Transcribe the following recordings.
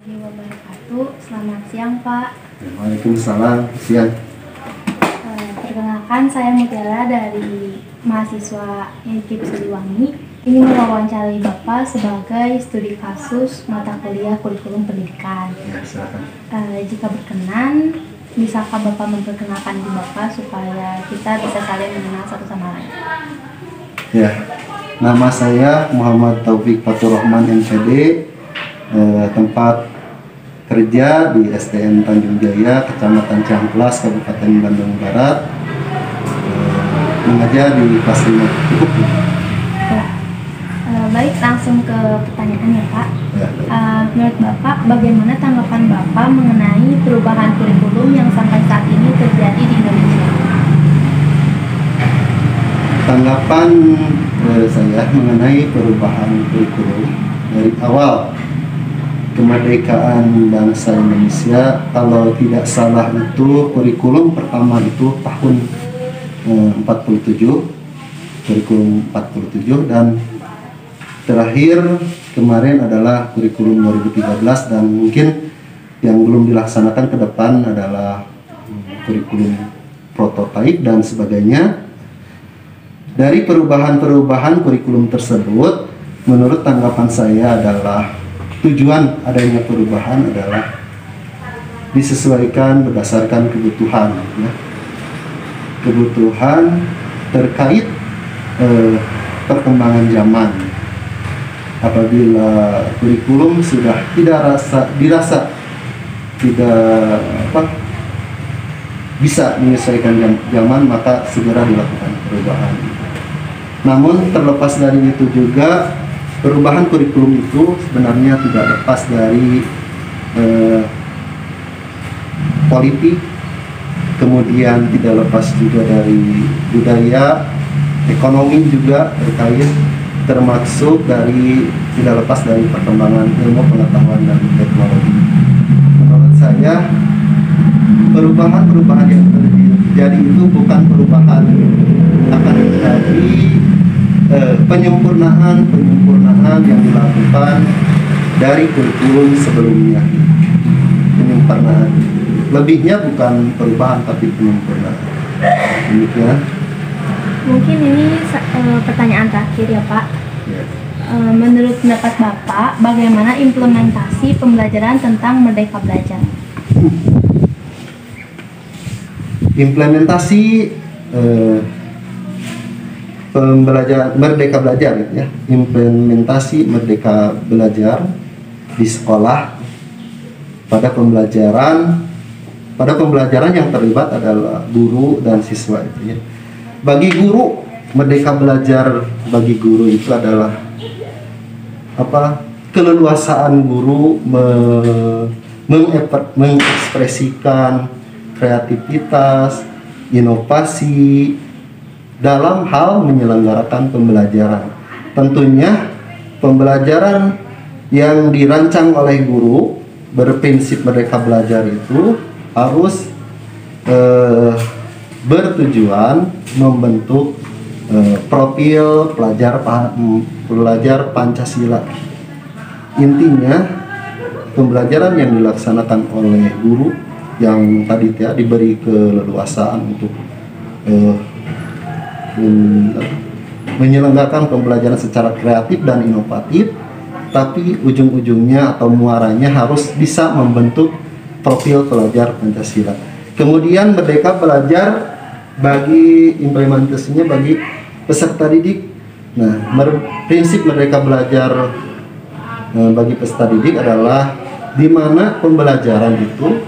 Wabarakatuh. Selamat siang, Pak. Waalaikumsalam, siang. Perkenalkan, saya Mutiara dari mahasiswa Undip Siliwangi. Ingin mewawancarai Bapak sebagai studi kasus mata kuliah kurikulum pendidikan. Ya, silakan. Jika berkenan, bisakah Bapak memperkenalkan diri Bapak supaya kita bisa saling mengenal satu sama lain? Ya, nama saya Muhammad Taufik Fatur Rahman MPD, tempat kerja di STM Tanjung Jaya, Kecamatan Ciamplas, Kabupaten Bandung Barat, mengajar di kelas 5. Cukup. Baik, langsung ke pertanyaannya, Pak. Ya, Menurut Bapak, bagaimana tanggapan Bapak mengenai perubahan kurikulum yang sampai saat ini terjadi di Indonesia? tanggapan saya mengenai perubahan kurikulum dari awal kemerdekaan bangsa Indonesia, kalau tidak salah itu kurikulum pertama itu tahun 47, kurikulum 47, dan terakhir kemarin adalah kurikulum 2013, dan mungkin yang belum dilaksanakan ke depan adalah kurikulum prototipe dan sebagainya. Dari perubahan-perubahan kurikulum tersebut, menurut tanggapan saya adalah tujuan adanya perubahan adalah disesuaikan berdasarkan kebutuhan, ya. Kebutuhan terkait perkembangan zaman. Apabila kurikulum sudah dirasa tidak bisa menyesuaikan zaman, maka segera dilakukan perubahan. Namun terlepas dari itu juga, perubahan kurikulum itu sebenarnya tidak lepas dari politik, kemudian tidak lepas juga dari budaya, ekonomi juga terkait, termasuk dari tidak lepas dari perkembangan ilmu pengetahuan dan teknologi. Menurut saya, perubahan-perubahan yang terjadi itu bukan perubahan, akan tetapi penyempurnaan yang dilakukan dari kurikulum sebelumnya. Penyempurnaan, lebihnya bukan perubahan tapi penyempurnaan. Demikian. Mungkin ini pertanyaan terakhir ya, Pak. Ya. Menurut pendapat Bapak, bagaimana implementasi pembelajaran tentang Merdeka Belajar? Implementasi pembelajaran Merdeka Belajar, ya. Implementasi Merdeka Belajar di sekolah pada pembelajaran yang terlibat adalah guru dan siswa itu, ya. Bagi guru, Merdeka Belajar bagi guru itu adalah keleluasaan guru mengekspresikan kreativitas, inovasi dalam hal menyelenggarakan pembelajaran. Tentunya pembelajaran yang dirancang oleh guru berprinsip Merdeka Belajar itu harus bertujuan membentuk profil pelajar Pancasila. Intinya, pembelajaran yang dilaksanakan oleh guru yang tadi diberi keleluasaan untuk menyelenggarakan pembelajaran secara kreatif dan inovatif, tapi ujung-ujungnya atau muaranya harus bisa membentuk profil pelajar Pancasila. Kemudian Merdeka Belajar bagi implementasinya bagi peserta didik. Nah, prinsip Merdeka Belajar bagi peserta didik adalah di mana pembelajaran itu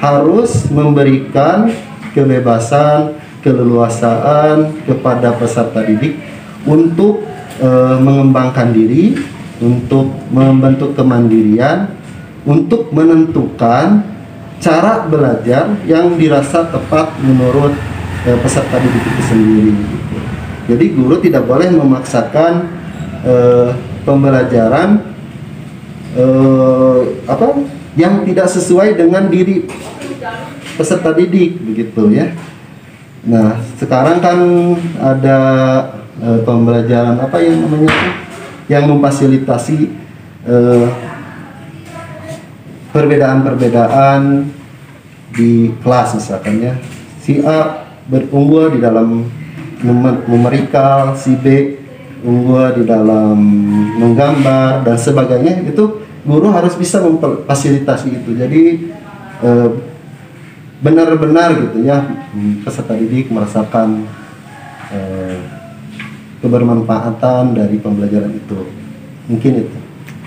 harus memberikan kebebasan, keleluasaan kepada peserta didik untuk mengembangkan diri, untuk membentuk kemandirian, untuk menentukan cara belajar yang dirasa tepat menurut peserta didik itu sendiri. Jadi guru tidak boleh memaksakan pembelajaran yang tidak sesuai dengan diri peserta didik, begitu ya. Nah, sekarang kan ada pembelajaran yang memfasilitasi perbedaan-perbedaan di kelas misalkan ya. Si A berunggul di dalam numerikal, si B unggul di dalam menggambar dan sebagainya, itu guru harus bisa memfasilitasi itu. Jadi benar-benar gitu ya, peserta didik merasakan kebermanfaatan dari pembelajaran itu. Mungkin itu.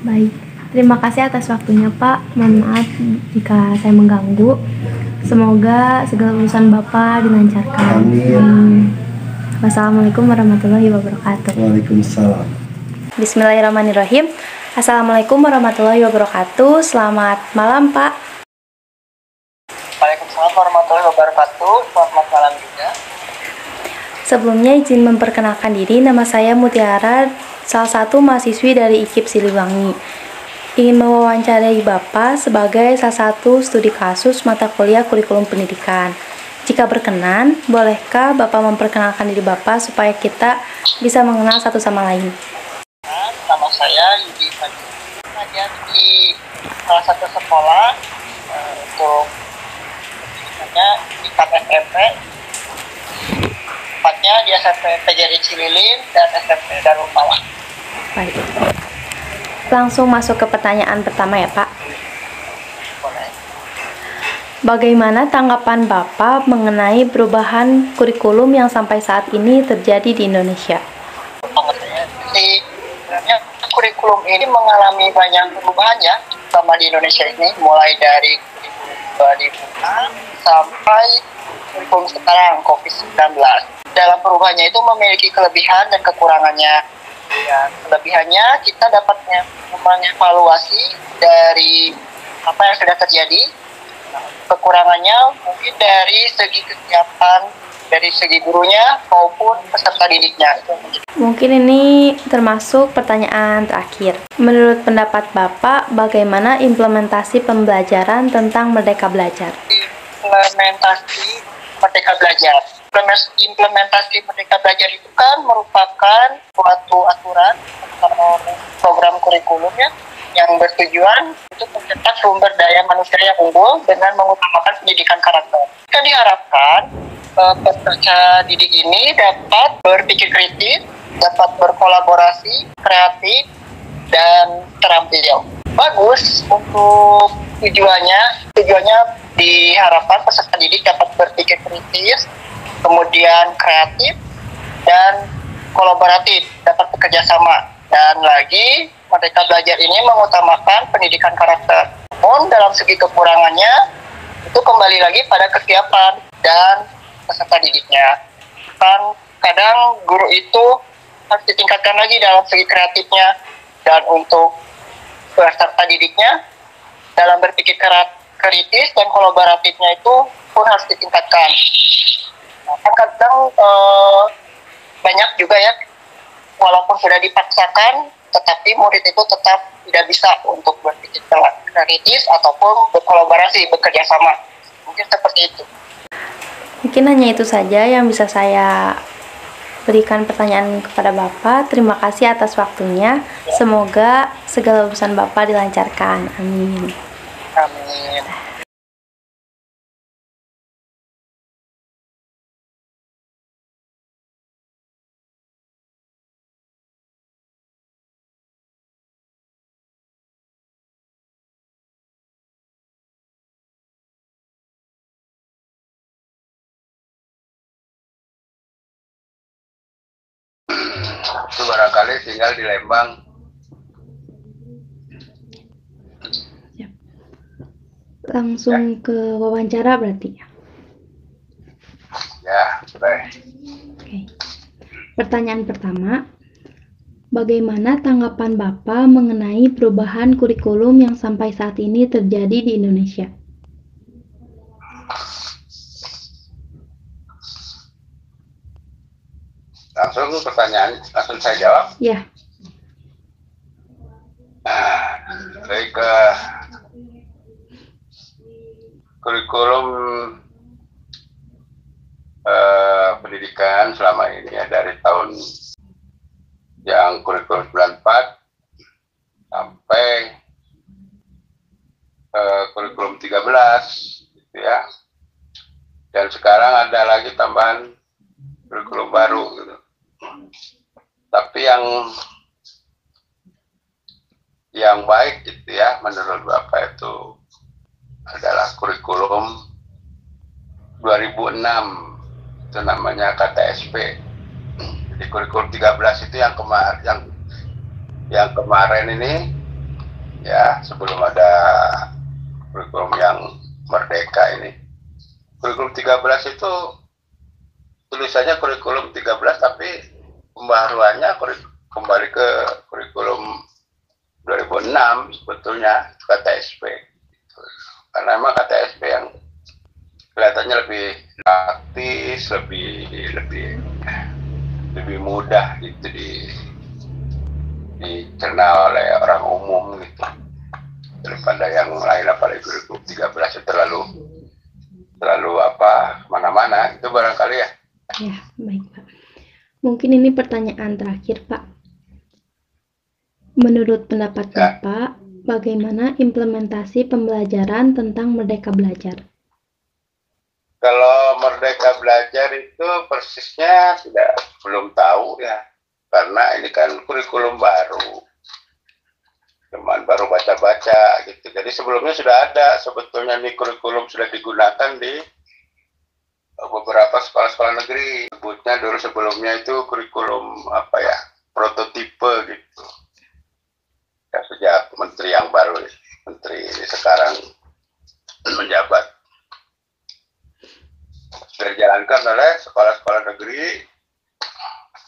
Baik, terima kasih atas waktunya Pak. Mohon maaf jika saya mengganggu. Semoga segala urusan Bapak dilancarkan. Amin. Wassalamualaikum warahmatullahi wabarakatuh. Waalaikumsalam. Bismillahirrahmanirrahim. Assalamualaikum warahmatullahi wabarakatuh. Selamat malam Pak. Waalaikumsalam warahmatullahi wabarakatuh. Selamat malam juga. Sebelumnya izin memperkenalkan diri, nama saya Mutiara, salah satu mahasiswi dari IKIP Siliwangi. Ingin mewawancarai Bapak sebagai salah satu studi kasus mata kuliah kurikulum pendidikan. Jika berkenan, bolehkah Bapak memperkenalkan diri Bapak supaya kita bisa mengenal satu sama lain? Nama saya Yudi Fadil. Saya di salah satu sekolah untuk pendidikannya tingkat SMP. Tepatnya di SMP PGRI Cililin dan SMP Darul Malang. Baik. Langsung masuk ke pertanyaan pertama ya Pak. Boleh. Bagaimana tanggapan Bapak mengenai perubahan kurikulum yang sampai saat ini terjadi di Indonesia? Sebenarnya kurikulum ini mengalami banyak perubahan ya, sama di Indonesia ini, mulai dari kurikulum 2006 sampai kurikulum sekarang COVID-19. Dalam perubahannya itu memiliki kelebihan dan kekurangannya. Ya, kelebihannya kita dapat mengevaluasi dari apa yang sudah terjadi. Kekurangannya mungkin dari segi kesiapan, dari segi gurunya maupun peserta didiknya. Mungkin ini termasuk pertanyaan terakhir. Menurut pendapat Bapak, bagaimana implementasi pembelajaran tentang Merdeka Belajar? Implementasi Merdeka Belajar. Implementasi Merdeka Belajar itu kan merupakan suatu aturan atau program kurikulum ya, yang bertujuan untuk mencetak sumber daya manusia yang unggul dengan mengutamakan pendidikan karakter. Kita diharapkan peserta didik ini dapat berpikir kritis, dapat berkolaborasi, kreatif, dan terampil. Bagus untuk tujuannya diharapkan peserta didik dapat berpikir kritis, kemudian kreatif, dan kolaboratif, dapat bekerja sama. Dan lagi, Merdeka Belajar ini mengutamakan pendidikan karakter. Namun dalam segi kekurangannya, itu kembali lagi pada kesiapan dan peserta didiknya. Kan kadang guru itu harus ditingkatkan lagi dalam segi kreatifnya, dan untuk peserta didiknya dalam berpikir kritis dan kolaboratifnya itu pun harus ditingkatkan. Kadang banyak juga ya, walaupun sudah dipaksakan, tetapi murid itu tetap tidak bisa untuk berpikir kritis ataupun berkolaborasi, bekerja sama. Mungkin seperti itu. Mungkin hanya itu saja yang bisa saya berikan pertanyaan kepada Bapak. Terima kasih atas waktunya. Semoga segala urusan Bapak dilancarkan. Amin. Amin. Itu barangkali tinggal di Lembang. Langsung ke wawancara berarti. Ya, baik. Oke. Pertanyaan pertama, bagaimana tanggapan Bapak mengenai perubahan kurikulum yang sampai saat ini terjadi di Indonesia? Langsung pertanyaan, langsung saya jawab. Ya. Baik, ke kurikulum pendidikan selama ini ya, dari tahun yang kurikulum 94 sampai kurikulum 13 gitu ya. Dan sekarang ada lagi tambahan kurikulum baru gitu. Tapi yang baik gitu ya menurut Bapak itu adalah kurikulum 2006, itu namanya KTSP. Jadi kurikulum 13 itu yang kemarin ini ya, sebelum ada kurikulum yang merdeka ini. Kurikulum 13 itu tulisannya kurikulum 13 tapi pembaharuannya kembali ke kurikulum 2006 sebetulnya, KTSP. Karena memang KTSP yang kelihatannya lebih praktis, lebih mudah gitu dicerna oleh orang umum gitu, daripada yang lain. Apalagi kurikulum 13 itu terlalu mana-mana itu barangkali ya. Ya, baik Pak. Mungkin ini pertanyaan terakhir Pak. Menurut pendapat Bapak, bagaimana implementasi pembelajaran tentang Merdeka Belajar? Kalau Merdeka Belajar itu persisnya belum tahu ya, karena ini kan kurikulum baru, cuman baru baca-baca gitu. Jadi sebelumnya sudah ada sebetulnya nih kurikulum, sudah digunakan di beberapa sekolah-sekolah negeri. Sebutnya dulu sebelumnya itu kurikulum prototipe gitu. Ya, sejak menteri yang baru, menteri ini sekarang menjabat, sudah dijalankan oleh sekolah-sekolah negeri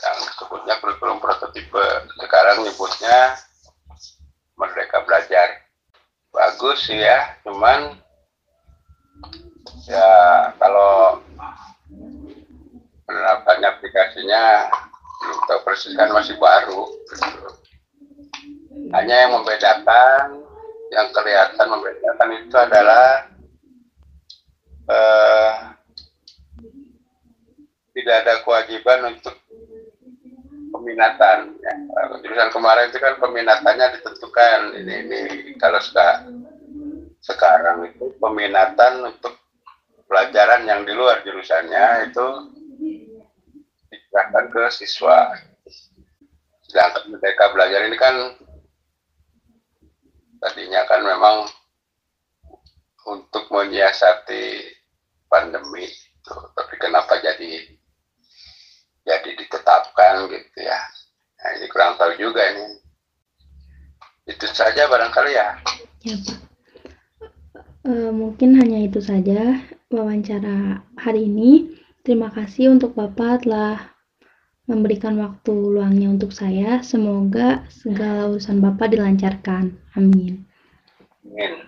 yang disebutnya kurikulum prototipe. Sekarang nyebutnya Merdeka Belajar. Bagus sih ya, cuman ya kalau penerapannya, aplikasinya belum tahu persis kan, masih baru gitu. Hanya yang membedakan, yang kelihatan membedakan itu adalah tidak ada kewajiban untuk peminatan ya. Jurusan kemarin itu kan peminatannya ditentukan. Ini kalau sekarang itu peminatan untuk pelajaran yang di luar jurusannya itu diserahkan ke siswa. Sedangkan Merdeka Belajar ini kan tadinya kan memang untuk menyiasati pandemi itu, tapi kenapa jadi ditetapkan gitu ya. Nah, ini kurang tahu juga ini. Itu saja barangkali ya. Ya Pak. Mungkin hanya itu saja wawancara hari ini. Terima kasih untuk Bapak telah memberikan waktu luangnya untuk saya. Semoga segala urusan Bapak dilancarkan. Amin. Amin.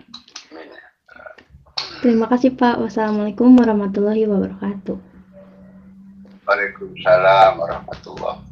Terima kasih Pak. Wassalamualaikum warahmatullahi wabarakatuh. Waalaikumsalam warahmatullahi wabarakatuh.